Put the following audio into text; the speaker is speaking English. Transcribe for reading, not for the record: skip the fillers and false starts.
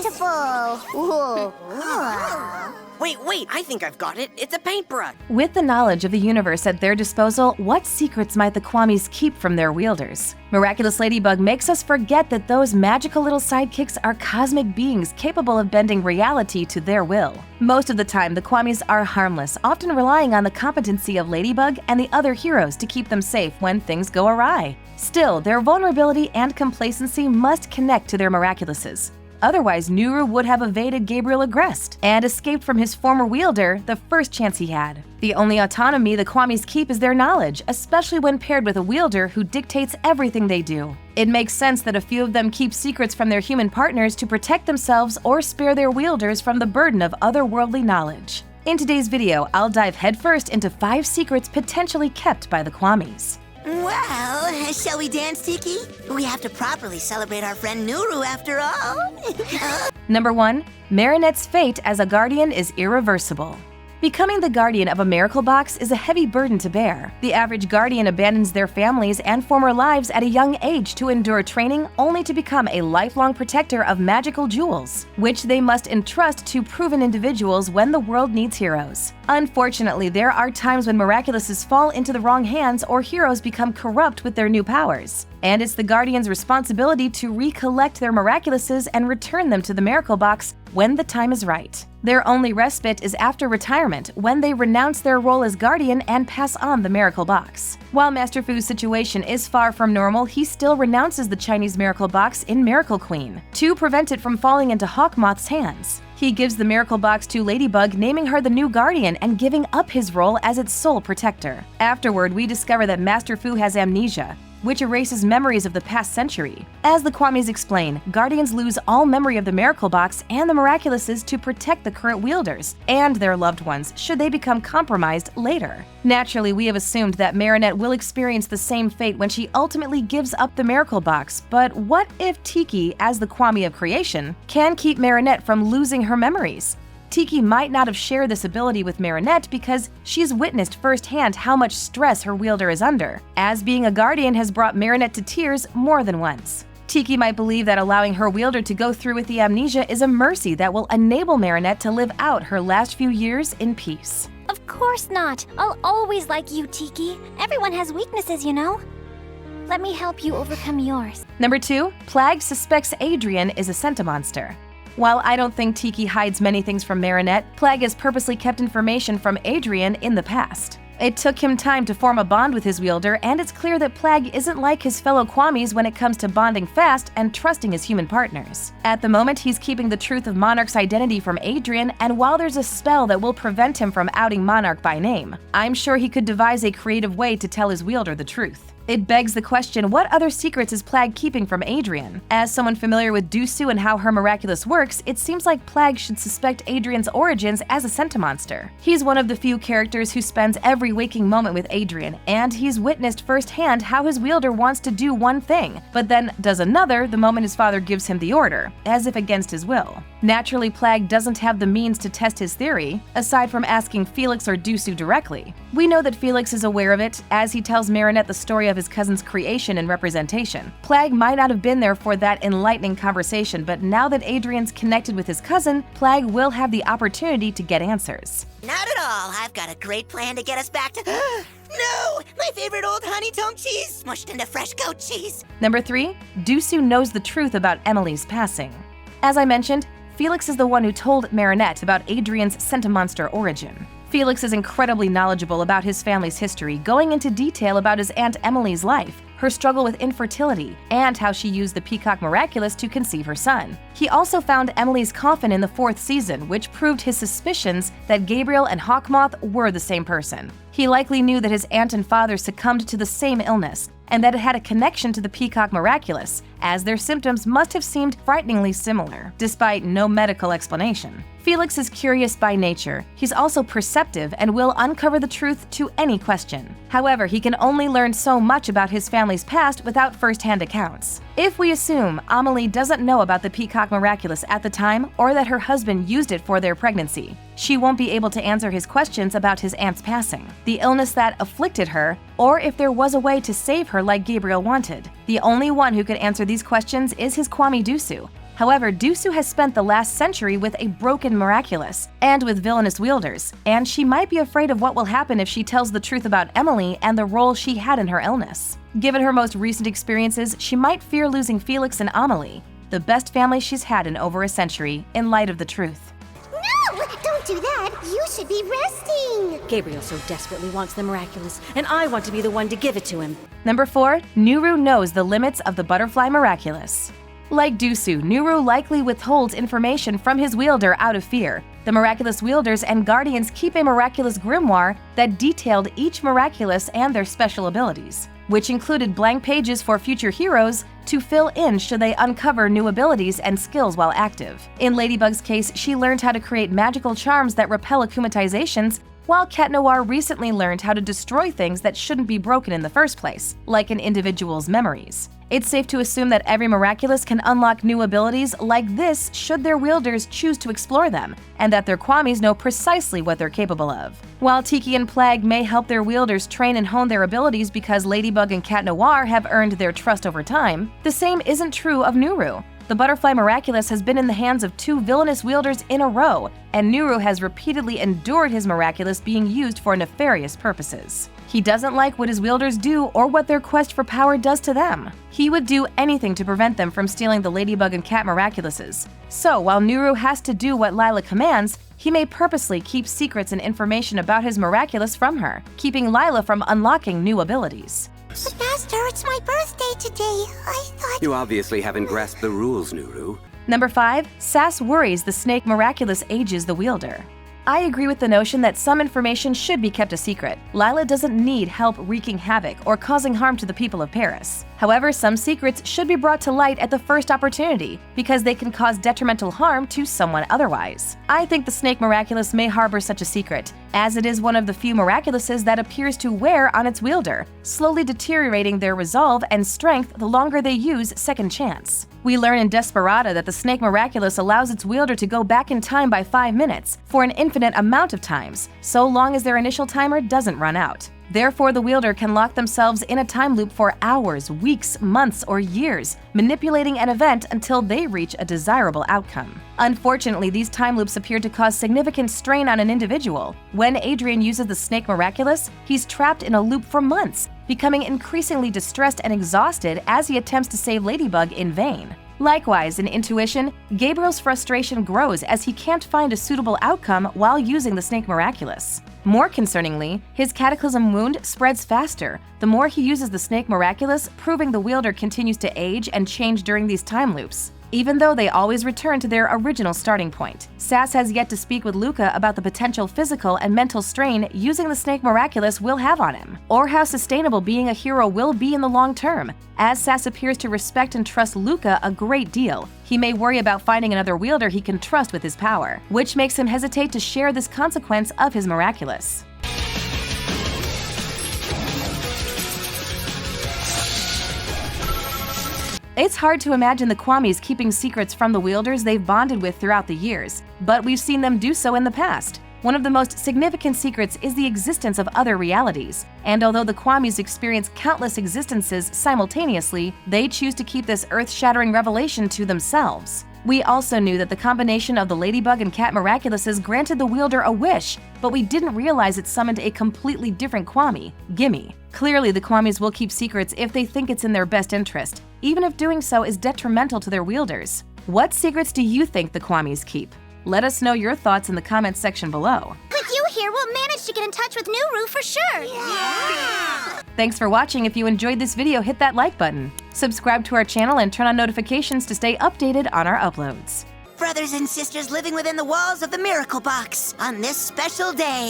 beautiful. Whoa. Wait, I think I've got it. It's a paintbrush. With the knowledge of the universe at their disposal, what secrets might the Kwamis keep from their wielders? Miraculous Ladybug makes us forget that those magical little sidekicks are cosmic beings capable of bending reality to their will. Most of the time, the Kwamis are harmless, often relying on the competency of Ladybug and the other heroes to keep them safe when things go awry. Still, their vulnerability and complacency must connect to their Miraculouses. Otherwise, Nooroo would have evaded Gabriel Agreste and escaped from his former wielder the first chance he had. The only autonomy the Kwamis keep is their knowledge, especially when paired with a wielder who dictates everything they do. It makes sense that a few of them keep secrets from their human partners to protect themselves or spare their wielders from the burden of otherworldly knowledge. In today's video, I'll dive headfirst into 5 secrets potentially kept by the Kwamis. Well, shall we dance, Tiki? We have to properly celebrate our friend Nooroo after all. Number 1. Marinette's fate as a guardian is irreversible. Becoming the guardian of a miracle box is a heavy burden to bear. The average guardian abandons their families and former lives at a young age to endure training only to become a lifelong protector of magical jewels, which they must entrust to proven individuals when the world needs heroes. Unfortunately, there are times when Miraculouses fall into the wrong hands or heroes become corrupt with their new powers. And it's the Guardian's responsibility to recollect their Miraculouses and return them to the Miracle Box when the time is right. Their only respite is after retirement, when they renounce their role as Guardian and pass on the Miracle Box. While Master Fu's situation is far from normal, he still renounces the Chinese Miracle Box in Miracle Queen to prevent it from falling into Hawkmoth's hands. He gives the Miracle Box to Ladybug, naming her the new Guardian and giving up his role as its sole protector. Afterward, we discover that Master Fu has amnesia, which erases memories of the past century. As the Kwamis explain, Guardians lose all memory of the Miracle Box and the Miraculouses to protect the current wielders and their loved ones should they become compromised later. Naturally, we have assumed that Marinette will experience the same fate when she ultimately gives up the Miracle Box, but what if Tiki, as the Kwami of creation, can keep Marinette from losing her memories? Tiki might not have shared this ability with Marinette because she's witnessed firsthand how much stress her wielder is under, as being a guardian has brought Marinette to tears more than once. Tiki might believe that allowing her wielder to go through with the amnesia is a mercy that will enable Marinette to live out her last few years in peace. Of course not. I'll always like you, Tiki. Everyone has weaknesses, you know. Let me help you overcome yours. Number 2. Plagg suspects Adrian is a Sentimonster. While I don't think Tiki hides many things from Marinette, Plagg has purposely kept information from Adrian in the past. It took him time to form a bond with his wielder, and it's clear that Plagg isn't like his fellow Kwamis when it comes to bonding fast and trusting his human partners. At the moment, he's keeping the truth of Monarch's identity from Adrian, and while there's a spell that will prevent him from outing Monarch by name, I'm sure he could devise a creative way to tell his wielder the truth. It begs the question, what other secrets is Plagg keeping from Adrian? As someone familiar with Dusu and how her Miraculous works, it seems like Plagg should suspect Adrian's origins as a Sentimonster. He's one of the few characters who spends every waking moment with Adrian, and he's witnessed firsthand how his wielder wants to do one thing, but then does another the moment his father gives him the order, as if against his will. Naturally, Plagg doesn't have the means to test his theory, aside from asking Felix or Dusu directly. We know that Felix is aware of it, as he tells Marinette the story of his cousin's creation and representation. Plagg might not have been there for that enlightening conversation, but now that Adrian's connected with his cousin, Plagg will have the opportunity to get answers. Not at all. I've got a great plan to get us back to... No! My favorite old honey-tongue cheese smushed into fresh goat cheese. Number 3. Dusu knows the truth about Emily's passing. As I mentioned, Felix is the one who told Marinette about Adrian's Sentimonster origin. Felix is incredibly knowledgeable about his family's history, going into detail about his Aunt Emily's life, her struggle with infertility, and how she used the Peacock Miraculous to conceive her son. He also found Emily's coffin in the 4th season, which proved his suspicions that Gabriel and Hawkmoth were the same person. He likely knew that his aunt and father succumbed to the same illness, and that it had a connection to the Peacock Miraculous, as their symptoms must have seemed frighteningly similar, despite no medical explanation. Felix is curious by nature. He's also perceptive and will uncover the truth to any question. However, he can only learn so much about his family's past without first-hand accounts. If we assume Amelie doesn't know about the Peacock Miraculous at the time or that her husband used it for their pregnancy, she won't be able to answer his questions about his aunt's passing, the illness that afflicted her, or if there was a way to save her like Gabriel wanted. The only one who could answer these questions is his Kwami Dusu. However, Nooroo has spent the last century with a broken Miraculous and with villainous Wielders, and she might be afraid of what will happen if she tells the truth about Emily and the role she had in her illness. Given her most recent experiences, she might fear losing Felix and Amelie, the best family she's had in over a century, in light of the truth. No! Don't do that! You should be resting! Gabriel so desperately wants the miraculous, and I want to be the one to give it to him. Number 4. Nooroo knows the limits of the butterfly Miraculous. Like Nooroo, Nooroo likely withholds information from his wielder out of fear. The Miraculous Wielders and Guardians keep a miraculous grimoire that detailed each Miraculous and their special abilities, which included blank pages for future heroes to fill in should they uncover new abilities and skills while active. In Ladybug's case, she learned how to create magical charms that repel akumatizations, while Cat Noir recently learned how to destroy things that shouldn't be broken in the first place, like an individual's memories. It's safe to assume that every Miraculous can unlock new abilities like this should their wielders choose to explore them, and that their Kwamis know precisely what they're capable of. While Tiki and Plague may help their wielders train and hone their abilities because Ladybug and Cat Noir have earned their trust over time, the same isn't true of Nooroo. The Butterfly Miraculous has been in the hands of 2 villainous wielders in a row, and Nooroo has repeatedly endured his Miraculous being used for nefarious purposes. He doesn't like what his wielders do or what their quest for power does to them. He would do anything to prevent them from stealing the Ladybug and Cat Miraculouses. So while Nooroo has to do what Lila commands, he may purposely keep secrets and information about his Miraculous from her, keeping Lila from unlocking new abilities. But Master, it's my birthday today. I thought... You obviously haven't grasped the rules, Nooroo. Number 5. Sass worries the snake Miraculous ages the wielder. I agree with the notion that some information should be kept a secret. Lila doesn't need help wreaking havoc or causing harm to the people of Paris. However, some secrets should be brought to light at the first opportunity because they can cause detrimental harm to someone otherwise. I think the snake Miraculous may harbor such a secret, as it is one of the few Miraculouses that appears to wear on its wielder, slowly deteriorating their resolve and strength the longer they use Second Chance. We learn in Desperata that the snake Miraculous allows its wielder to go back in time by 5 minutes for an infinite amount of times, so long as their initial timer doesn't run out. Therefore, the wielder can lock themselves in a time loop for hours, weeks, months, or years, manipulating an event until they reach a desirable outcome. Unfortunately, these time loops appear to cause significant strain on an individual. When Adrien uses the snake Miraculous, he's trapped in a loop for months, becoming increasingly distressed and exhausted as he attempts to save Ladybug in vain. Likewise, in Intuition, Gabriel's frustration grows as he can't find a suitable outcome while using the snake Miraculous. More concerningly, his Cataclysm wound spreads faster the more he uses the snake Miraculous, proving the wielder continues to age and change during these time loops, even though they always return to their original starting point. Sass has yet to speak with Luca about the potential physical and mental strain using the snake Miraculous will have on him, or how sustainable being a hero will be in the long term. As Sass appears to respect and trust Luca a great deal, he may worry about finding another wielder he can trust with his power, which makes him hesitate to share this consequence of his Miraculous. It's hard to imagine the Kwamis keeping secrets from the wielders they've bonded with throughout the years, but we've seen them do so in the past. One of the most significant secrets is the existence of other realities, and although the Kwamis experience countless existences simultaneously, they choose to keep this earth-shattering revelation to themselves. We also knew that the combination of the Ladybug and Cat Miraculouses granted the wielder a wish, but we didn't realize it summoned a completely different Kwami, Gimme. Clearly, the Kwamis will keep secrets if they think it's in their best interest, even if doing so is detrimental to their wielders. What secrets do you think the Kwamis keep? Let us know your thoughts in the comments section below. With you here, we'll manage to get in touch with Nooroo for sure. Yeah! Thanks for watching. If you enjoyed this video, hit that like button. Subscribe to our channel and turn on notifications to stay updated on our uploads. Brothers and sisters living within the walls of the Miracle Box on this special day.